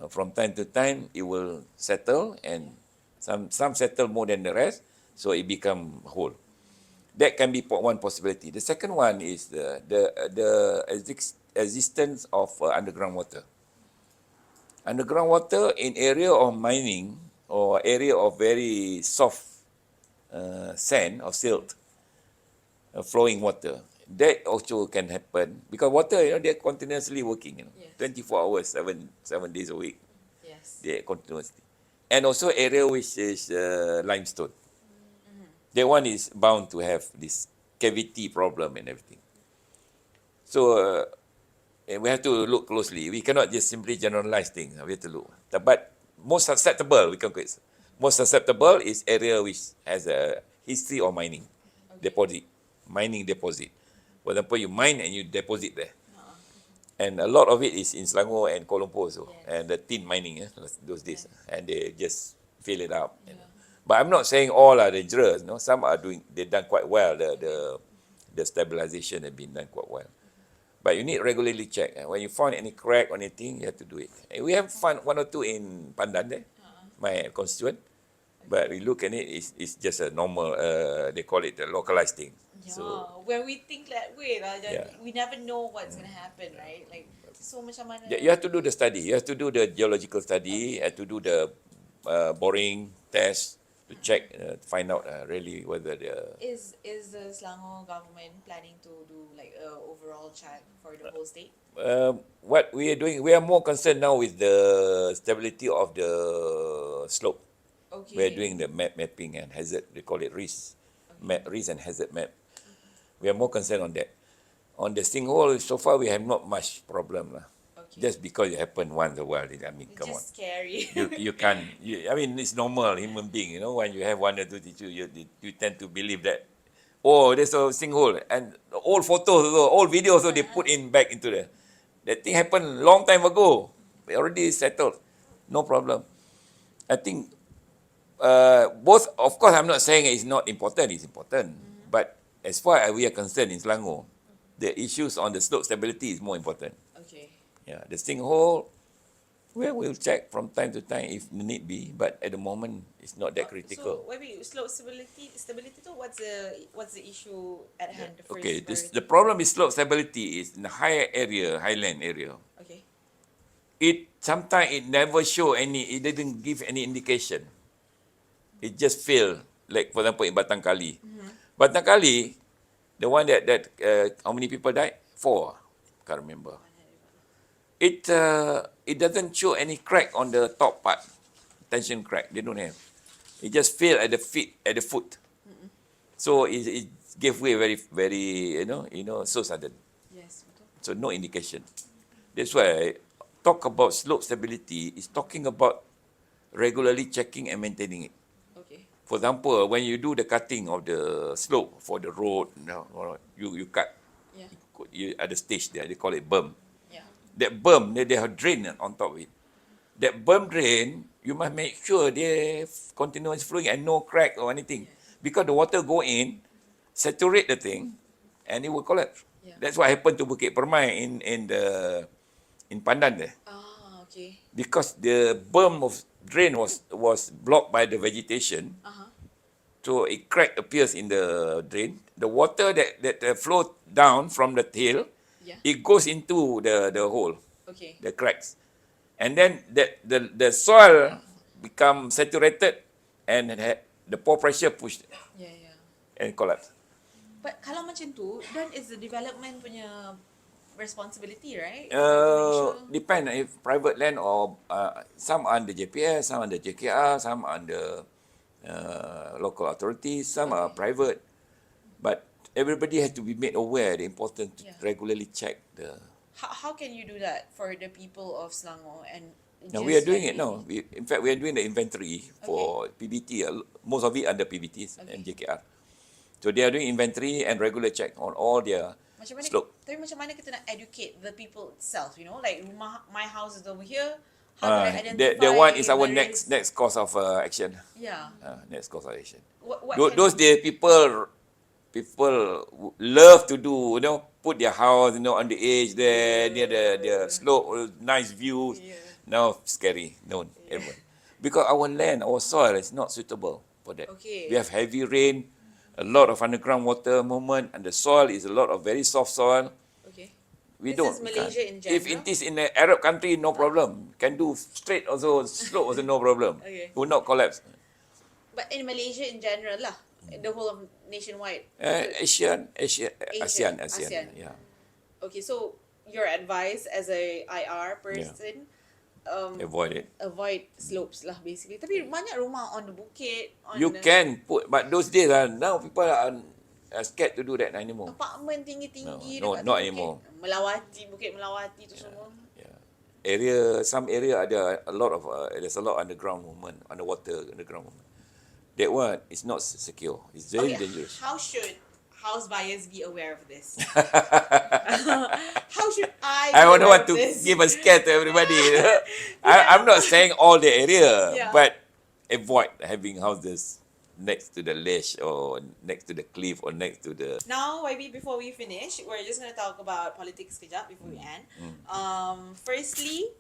From time to time, it will settle, and some settle more than the rest, so it become whole. That can be one possibility. The second one is the existence of underground water. Underground water in area of mining or area of very soft sand or silt, flowing water, that also can happen because water, they're continuously working, Yes. 24 hours, seven days a week, Yes. they continuously. And also area which is limestone. That one is bound to have this cavity problem and everything. So we have to look closely. We cannot just simply generalize things. We have to look. But most susceptible, we can call it. Most susceptible is area which has a history of mining, deposit, mining deposit. For example, you mine and you deposit there. And a lot of it is in Selangor and Kuala Lumpur also, and the tin mining those days, and they just fill it up. But I'm not saying all are dangerous. Some are they done quite well. The stabilization have been done quite well. But you need regularly check. When you find any crack or anything, you have to do it. And we have found one or two in Pandan there, my constituent. But we look at it, it's just a normal, they call it a localized thing. Yeah, So when we think that way lah, Yeah. we never know what's gonna happen, right? Like, so macam mana? you have to do the study. You have to do the geological study. You have to do the boring test to check, to find out really whether the Is the Selangor government planning to do like a overall check for the whole state? what we are doing. We are more concerned now with the stability of the slope. Okay. We are doing the mapping and hazard. They call it risk, risk and hazard map. We are more concerned on that. On the sinkhole, so far we have not much problem lah. Okay. Just because it happened once a while. I mean, It's come on. just scary. You can't. I mean, it's normal human being. When you have one or two teachers, you tend to believe that. Oh, there's a sinkhole, and old photos, old videos, they put in back into the. That thing happened long time ago. We already settled, no problem. I think both. Of course, I'm not saying it's not important. It's important, but as far as we are concerned in Selangor, the issues on the slope stability is more important. Okay. Yeah, the sinkhole, we'll check from time to time if need be, but at the moment it's not that critical. So, maybe slope stability too. What's the issue at hand? The first Okay, priority? the problem with slope stability is in the higher area, highland area. Okay. Sometimes it never show it didn't give any indication. It just failed. Like for example in Batang Kali. Batang Kali, the one that how many people died? 4. Can't remember. It doesn't show any crack on the top part, tension crack. They don't have. It just failed at the foot. So it gave way very, very, so sudden. Yes. Betul. So no indication. That's why talk about slope stability is talking about regularly checking and maintaining it. Okay. For example, when you do the cutting of the slope for the road, you cut. Yeah. You at the stage there, they call it berm. Yeah. That berm, they have drain on top of it. That berm drain, you must make sure they continuous flowing and no crack or anything. Because the water go in, saturate the thing, and it will collapse. Yeah. That's what happened to Bukit Permai in Pandan there. Ah, okay. Because the berm of drain was blocked by the vegetation, so a crack appears in the drain. The water that flow down from the tail, Yeah. it goes into the hole, Okay. the cracks, and then the soil become saturated and the pore pressure pushed Yeah, yeah. and collapse. But kalau macam tu, then it's the development punya responsibility, right? To make sure. Depend if private land or some under JPS, some under JKR, some under local authorities, some are private. But everybody has to be made aware the importance to regularly check the. How can you do that for the people of Selangor and? Now we are doing it now. In fact, we are doing the inventory for PBT. Most of it under PBTs and JKR. So they are doing inventory and regular check on all their Macam mana, slope. tapi macam mana kita nak educate the people itself, like my house is over here, how can I identify That one is our whether next course of action. Yeah. Next course of action. What Those can, days people love to do, put their house, on the edge there, near the slope, nice views. Now scary, no, ever. Because our land, our soil is not suitable for that. Okay. We have heavy rain, a lot of underground water movement, and the soil is a lot of very soft soil. Okay. We This don't. is we Malaysia can't. in If general? it is in the Arab country, no problem. Can do straight also, slope also no problem. Okay. Will not collapse. But in Malaysia in general lah, the whole of nationwide? ASEAN, ASEAN. yeah. Okay, so your advice as a IR Yeah. person, Avoid it. avoid slopes lah basically. Tapi banyak rumah on the bukit, on You the can put, but those days now people are scared to do that anymore. apartment tinggi-tinggi No, dekat not tu anymore. Bukit Melawati tu semua. Yeah. Some area ada a lot of there's a lot underground movement, underground movement. That one is not secure. It's very Okay, dangerous. how should house buyers be aware of this? How should I I be don't aware want of to this? give a scare to everybody. Yeah. I'm not saying all the area, Yeah. but avoid having houses next to the ledge or next to the cliff or next to the. Now, maybe before we finish, we're just gonna talk about politics kejap before we end. Firstly,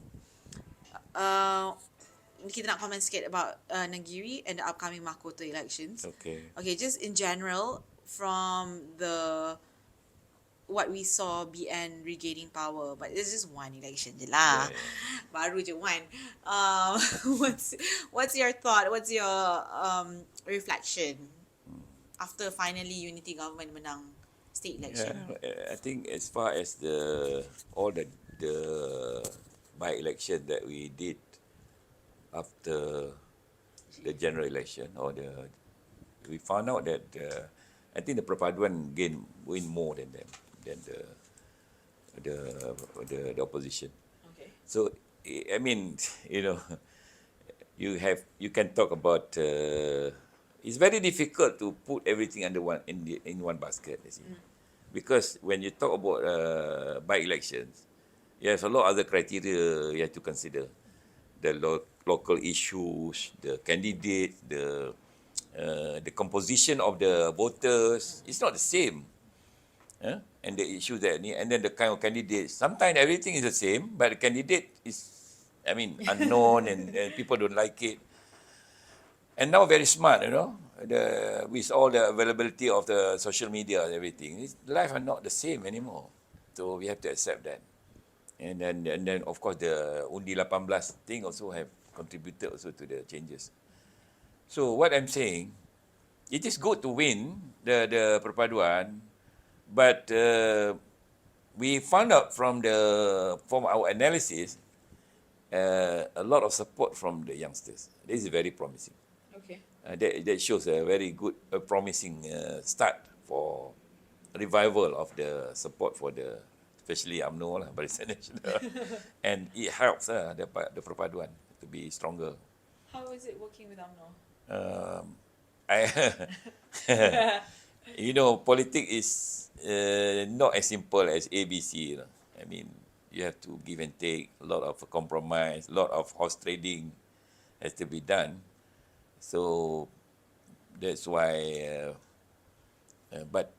kita nak comment sikit about Negeri and the upcoming Mahkota elections. Okay. Okay, just in general, from what we saw BN regaining power, but it's just one election je lah. Baru je one. What's your thought? What's your reflection after finally unity government menang state election? Yeah, I think as far as all the by-election that we did after the general election we found out that I think the Perpaduan win more than them, than the opposition. Okay. So I mean, you can talk about. It's very difficult to put everything under in one basket, you see, because when you talk about by-elections, there's a lot of other criteria you have to consider. The local issues, the candidates, the composition of the voters. It's not the same. And the issues and then the kind of candidates. Sometimes everything is the same, but the candidate is, unknown and people don't like it. And now very smart, with all the availability of the social media and everything. Life are not the same anymore. So we have to accept that. And then of course the Undi 18 thing also have contributed also to the changes. So what I'm saying, it is good to win the Perpaduan, but we found out from our analysis a lot of support from the youngsters. This is very promising. Okay. That shows a very good, promising start for revival of the support for especially UMNO lah, Barisan Nasional, and it helps the Perpaduan to be stronger. How is it working with UMNO? Politics is not as simple as ABC. You have to give and take, a lot of compromise, a lot of horse trading has to be done. So that's why, but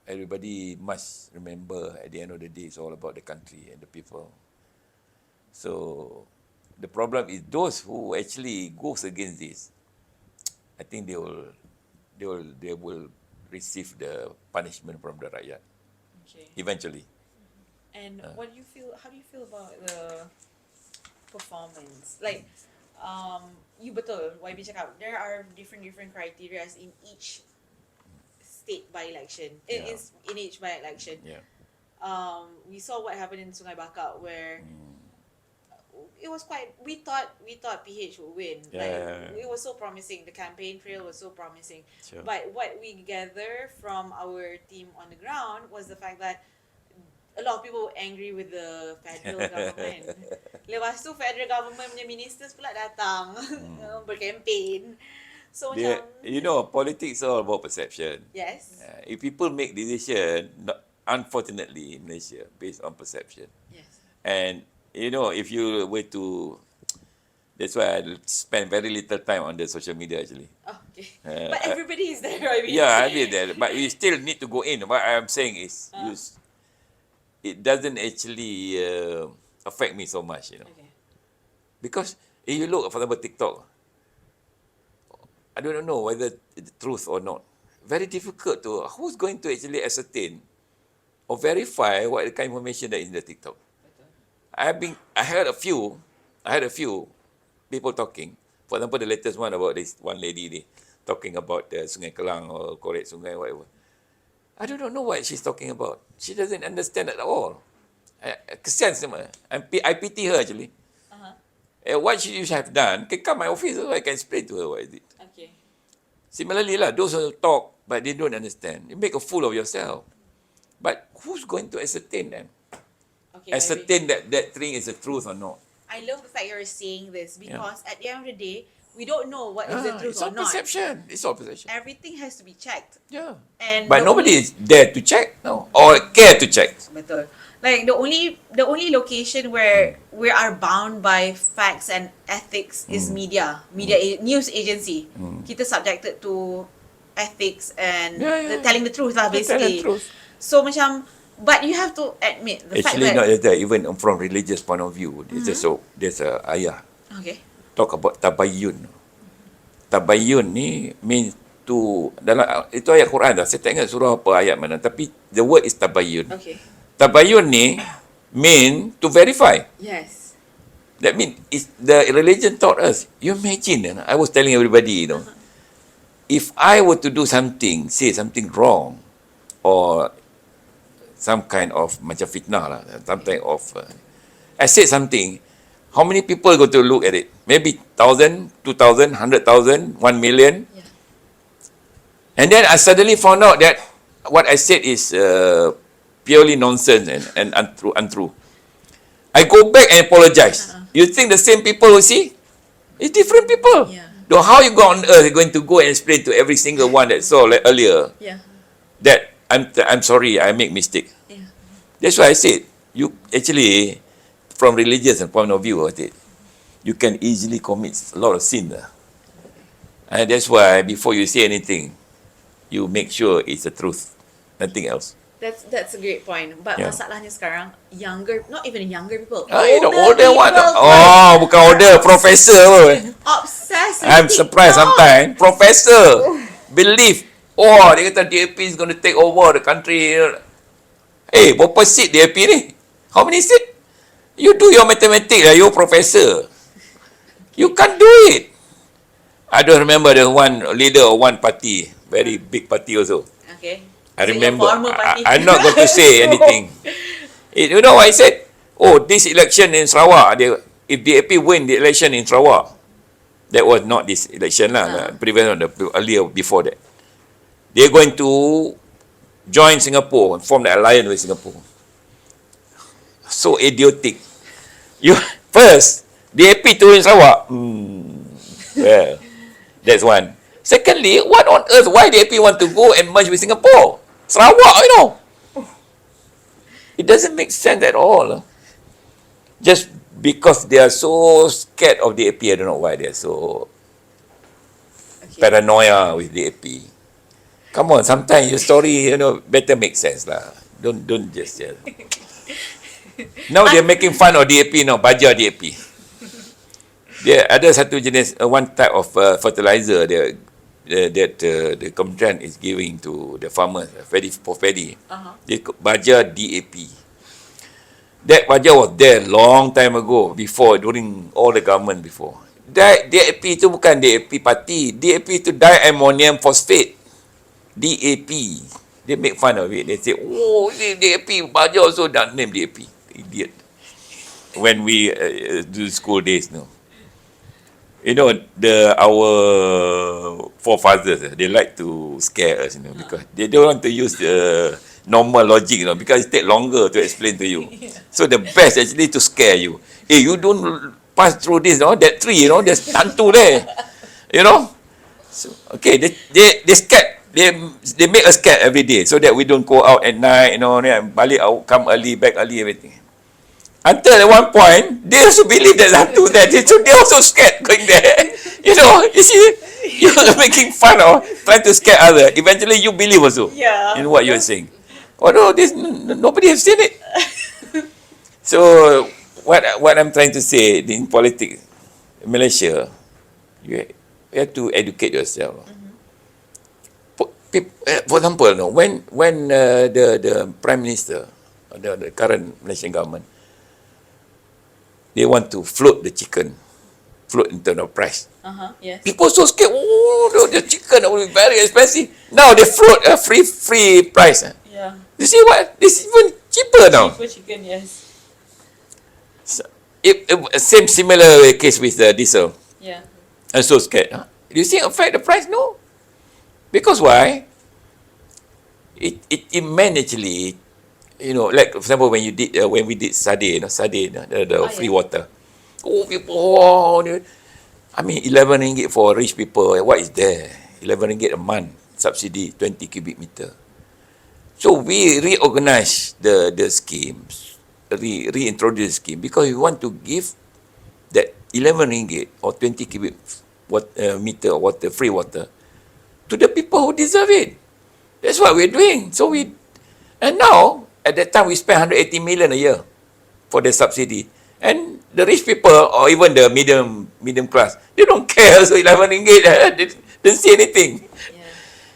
everybody must remember at the end of the day, it's all about the country and the people. So the problem is those who actually goes against this, I think they will receive the punishment from the rakyat Okay. eventually. And what do you feel? How do you feel about the performance? Like, you betul, YB cakap, there are different criteria in each state by-election. It Yeah. is in each by-election. Yeah. We saw what happened in Sungai Bakap where it was quite. We thought PH would win. Yeah. It was so promising. The campaign trail was so promising. Sure. But what we gather from our team on the ground was the fact that a lot of people were angry with the federal government. Lepas tu federal government punya ministers pula datang berkempen. So macam Politics are all about perception. yes. If people make decision, unfortunately in Malaysia, based on perception. Yes. And if you were to, that's why I spend very little time on the social media actually. Oh, okay. But everybody is there, I mean. Yeah, I mean that, but we still need to go in. What I'm saying is, it doesn't actually affect me so much, Okay. because if you look, for example, TikTok, I don't know whether it's truth or not. Very difficult who's going to actually ascertain or verify what the kind of information that is in the TikTok. I heard a few people talking. For example, the latest one about this one lady talking about the Sungai Kelang or Korek Sungai, whatever. I do not know what she's talking about. She doesn't understand at all. Kesian sama. I pity her actually. What she should have done, can come my office so I can explain to her what is it. Okay. Similarly, those who talk but they don't understand, you make a fool of yourself. But who's going to ascertain them? Okay. Ascertain that thing is the truth or not? I love the fact you're saying this because at the end of the day, we don't know what is the truth It's or all not. perception. It's all perception. Everything has to be checked. Yeah. And But the nobody only- is there to check, no, or care to check. Betul. Like the only location where we are bound by facts and ethics is media, news agency. Kita subjected to ethics and telling the truth lah They tell basically. the truth. So macam, but you have to admit the Actually, fact not that just that. Even from religious point of view, there's a ayah okay. talk about tabayyun. Tabayyun ni means to dalam itu ayat Quran dah. Saya tak ingat surah apa ayat mana. Tapi the word is tabayyun. Okay. Tabayyun ni mean to verify. Yes. That means the religion taught us. You imagine, I was telling everybody, if I were to do something, say something wrong, or some kind of macam fitnah lah, something of, I said something, how many people go to look at it? Maybe 1,000, 2,000, 100,000, 1 million. Yeah. And then I suddenly found out that what I said is purely nonsense and untrue. I go back and apologize. You think the same people will see? It's different people. Yeah. Though how you go on earth going to go and explain to every single one that saw earlier Yeah. that I'm sorry, I make mistake. Yeah. That's why I said, you actually, from religious point of view, you can easily commit a lot of sin. And that's why before you say anything, you make sure it's the truth, nothing else. That's a great point. But Yeah. masalahnya sekarang not even younger people. The older one. people Oh, bukan older, professor. obsessed with I'm surprised TikTok. sometimes. Professor believe, dia kata DAP is going to take over the country. Hey, berapa seat DAP ni? How many seat? You do your mathematics lah, you professor. You can't do it. I don't remember the one leader of one party, very big party also. Okay. I So remember. your former party. I'm not going to say anything. You know what I said? This election in Sarawak, if DAP win the election in Sarawak, that was not this election lah, previous one, the earlier before that. They're going to join Singapore and form the alliance with Singapore. So idiotic. First, DAP turun Sarawak. Well, that's one. Secondly, what on earth, why DAP want to go and merge with Singapore? Sarawak, It doesn't make sense at all. Just because they are so scared of DAP, I don't know why they are so paranoia with DAP. Come on, sometimes your story, better make sense lah. Don't just. Now they're making fun of DAP now, baja DAP. Dia ada satu jenis, one type of fertilizer that the Kementerian is giving to the farmers for paddy. Dia baja DAP. That baja was there long time ago, during all the government before. DAP itu bukan DAP party. DAP itu diammonium phosphate. DAP. They make fun of it. They say, DAP, baja also don't name DAP. Idiot. When we do school days, our forefathers, they like to scare us, because they don't want to use the normal logic, because it takes longer to explain to you. So the best actually to scare you. Hey, you don't pass through this, that tree, there's hantu there, So, okay, they scared. They make us scared every day so that we don't go out at night, balik out, come early, back early, everything. Until at one point, they also believe that hantu there. So they also scared going there. You see, you're making fun of trying to scare others. Eventually, you believe also in what you're saying. Although nobody has seen it. So what I'm trying to say in politics, in Malaysia, you have to educate yourself. For example, when the Prime Minister, the current Malaysian government, they want to float the chicken. float in terms of price. Yes. People so scared. Oh, the chicken will be very expensive. Now they float a free price. Yeah. You see what? This is even cheaper now. Cheaper chicken, yes. So, same similar case with the diesel. Yeah. I'm so scared. Huh? Do you think affect the price? No. Because why? It meant actually, like for example when we did sardine, the free yeah. water. Oh, people, oh, I mean 11 ringgit for rich people. What is there? 11 ringgit a month subsidy, 20 cubic meter. So we reorganize the schemes, reintroduce the scheme because we want to give that 11 ringgit or 20 cubic meter of water, free water, to the people who deserve it. That's what we're doing. And now, at that time, we spend 180 million a year for the subsidy. And the rich people, or even the medium class, they don't care. So 11 ringgit, they don't see anything. Yeah.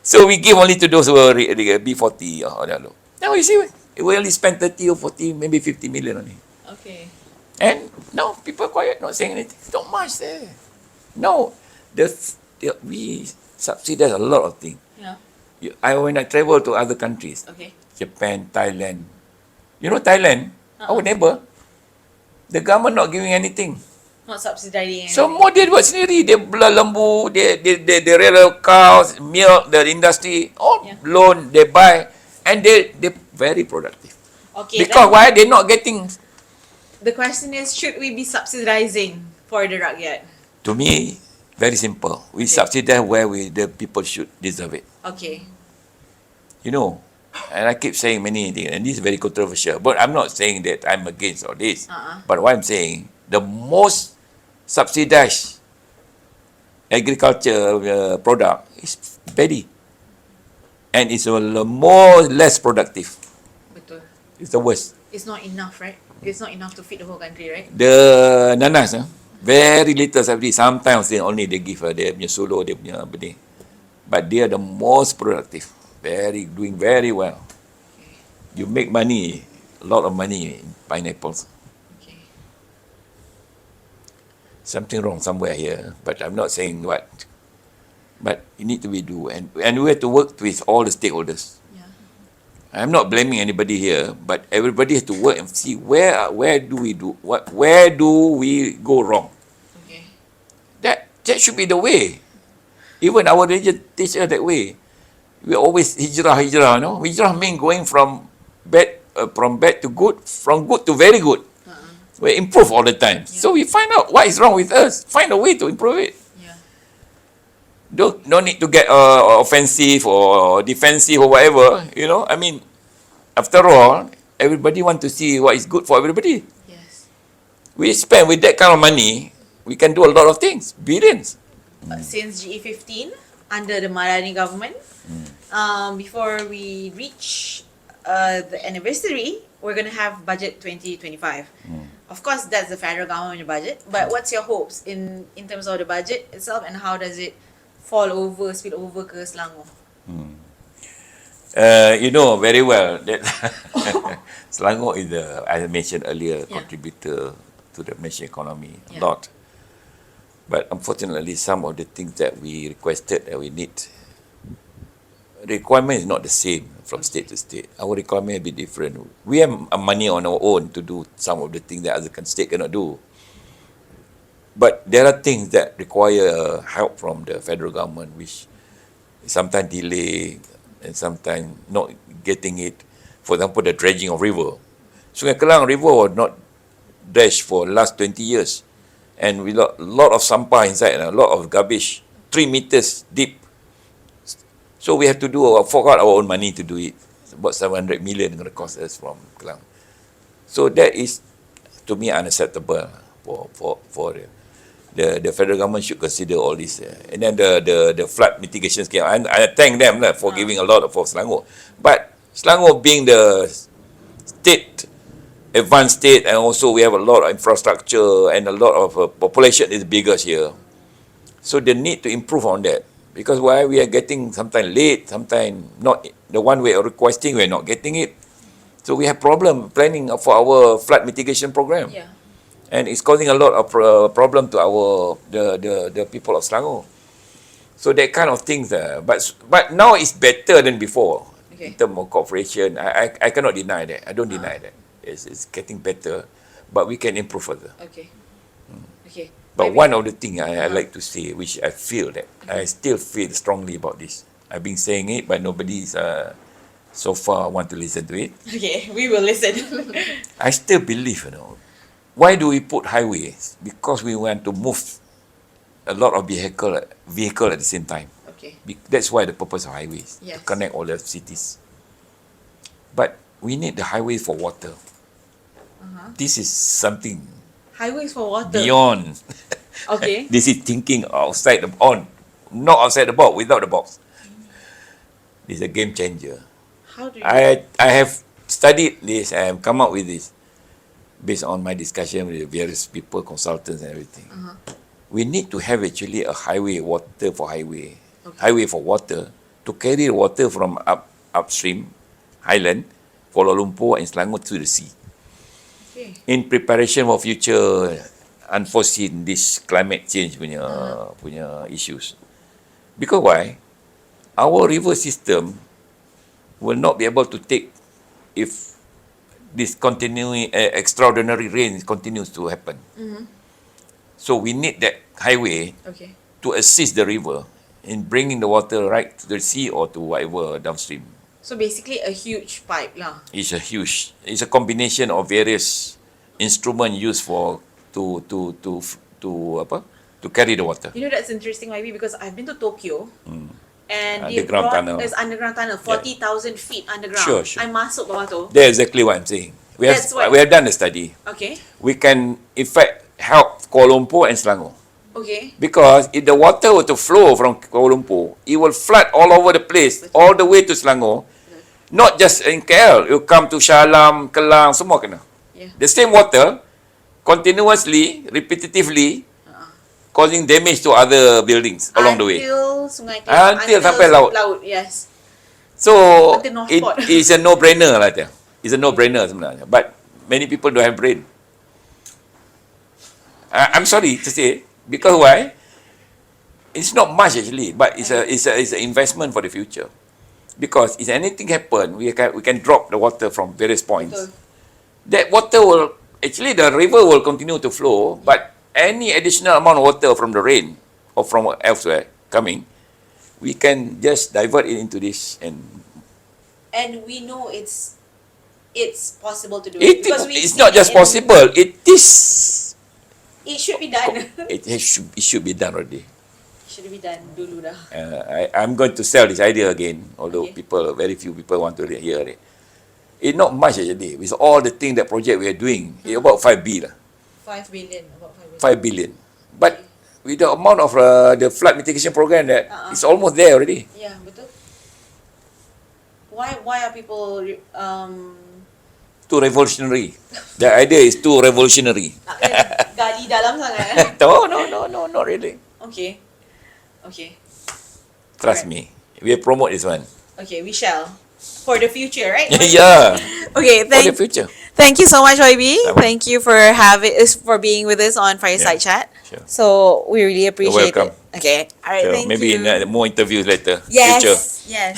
So we give only to those who are B40 or that low. Now you see, we only spend 30 or 40, maybe 50 million only. Okay. And now people quiet, not saying anything. Not much there. No, we subsidize a lot of things. Yeah. When I travel to other countries, Okay. Japan, Thailand, Thailand, our neighbor, the government not giving anything. Not subsidizing anything. So more dia buat sendiri, dia belah lembu, they rare cows, milk, the industry, all loan, they buy, and they very productive. Okay. Because why? They're not getting. The question is, should we be subsidizing for the rakyat? To me, very simple. We subsidize where the people should deserve it. Okay. And I keep saying many things, and this is very controversial, but I'm not saying that I'm against all this. But what I'm saying, the most subsidized agriculture product is paddy. And it's less productive. Betul. It's the worst. It's not enough, right? It's not enough to feed the whole country, right? The nanas, very little subsidy. Sometimes they give dia punya solo, dia punya benih. But they are the most productive. Doing very well. You make money, a lot of money in pineapples. Okay. Something wrong somewhere here, but I'm not saying what. But it need to be do, and we have to work with all the stakeholders. Yeah. I'm not blaming anybody here, but everybody has to work and see where do we go wrong. Okay. That should be the way. Even our religion teach us that way. We always hijrah, no? Hijrah means going from bad to good, from good to very good. We improve all the time. Yeah. So we find out what is wrong with us. Find a way to improve it. Yeah. No need to get offensive or defensive or whatever. I mean, after all, everybody want to see what is good for everybody. Yes. We spend with that kind of money, we can do a lot of things, billions. Since GE15, under the Marani government, before we reach the anniversary, we're going to have budget 2025. Of course, that's the federal government budget, but what's your hopes in terms of the budget itself, and how does it spill over ke Selangor? You know very well that Selangor is as I mentioned earlier, contributor to the national economy a lot. But unfortunately, some of the things that we requested that we need, the requirement is not the same from state to state. Our requirement will be different. We have money on our own to do some of the things that other state cannot do. But there are things that require help from the federal government, which sometimes delay and sometimes not getting it. For example, the dredging of river. Sungai Kelang River was not dredged for the last 20 years. And we got a lot of sampah inside and a lot of garbage, 3 meters deep. So we have to fork out our own money to do it. It's about 700 million going to cost us from Kelang. So that is, to me, unacceptable for the federal government should consider all this. And then the flood mitigation scheme, I thank them for giving a lot for Selangor. But Selangor being the advanced state, and also we have a lot of infrastructure and a lot of population is bigger here. So they need to improve on that. Because why we are getting sometimes late, sometimes not the one we are requesting, we are not getting it. So we have problem planning for our flood mitigation program. Yeah. and it's causing a lot of problem to the people of Selangor. So that kind of things, but now it's better than before in Okay. terms of cooperation. I cannot deny that. I don't deny that. It's getting better, but we can improve further. Okay. Okay. But Maybe- one of the things I like to say, which I feel that I still feel strongly about this. I've been saying it, but nobody's so far want to listen to it. Okay, we will listen. I still believe, why do we put highways? Because we want to move a lot of vehicle at the same time. Okay. That's why the purpose of highways, to Yes. connect all the cities. But we need the highway for water. This is something Highways for water. beyond. Okay. This is thinking outside not outside the box, without the box. This is a game changer. How do you? I have studied this and come up with this based on my discussion with various people, consultants and everything. We need to have actually a highway for water to carry the water from upstream, highland, Kuala Lumpur and Selangor to the sea. Okay. In preparation for future unforeseen this climate change punya issues. Because why? Our river system will not be able to take if this continuing extraordinary rain continues to happen. So we need that highway Okay. to assist the river in bringing the water right to the sea or to whatever downstream. So basically a huge pipe lah. It's a combination of various instruments used to carry the water. You know, that's interesting, maybe because I've been to Tokyo. And they Underground brought tunnel. this underground tunnel, 40,000 feet underground. Sure, sure. I masuk bawah tu. That's exactly what I'm saying. That's what- We have done a study. Okay. We can, in fact, help Kuala Lumpur and Selangor. Okay. Because if the water were to flow from Kuala Lumpur, it will flood all over the place, all the way to Selangor. Not just in KL, it will come to Shah Alam, Kelang, semua kena. Yeah. The same water, continuously, repetitively, causing damage to other buildings along the way. Until Sungai Kelang. Until sampai laut. Yes. So, Until North it Port. is a no-brainer lah. It's a no-brainer sebenarnya. But many people don't have brain. I'm sorry to say, because why? It's not much actually, but it's an investment for the future. Because if anything happen, we can drop the water from various points. Betul. That water will actually the river will continue to flow, but any additional amount of water from the rain or from elsewhere coming, we can just divert it into this and And we know it's possible to do it. Because we've it's seen not it just in- possible. It is. It should be done. It should be done already. Should be done dulu dah. I'm going to sell this idea again, although Okay. very few people want to hear it. It's not much actually. With all the thing that project we are doing, it's about 5 billion. 5 billion, about 5 billion. 5 billion. But with the amount of the flood mitigation program that it's almost there already. Yeah, betul. Why are people Too revolutionary. The idea is too revolutionary. gali dalam sangat? No, not really. Okay. Okay. Trust Alright. me. We promote this one. Okay, we shall. For the future, right? Yeah, Okay, for the future. thank you so much, YB. Bye-bye. Thank you for being with us on Fireside Chat. Sure. So we really appreciate welcome. it. Okay. All right, So thank maybe you. more interviews later. Yes. Future. Yes.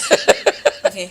Okay.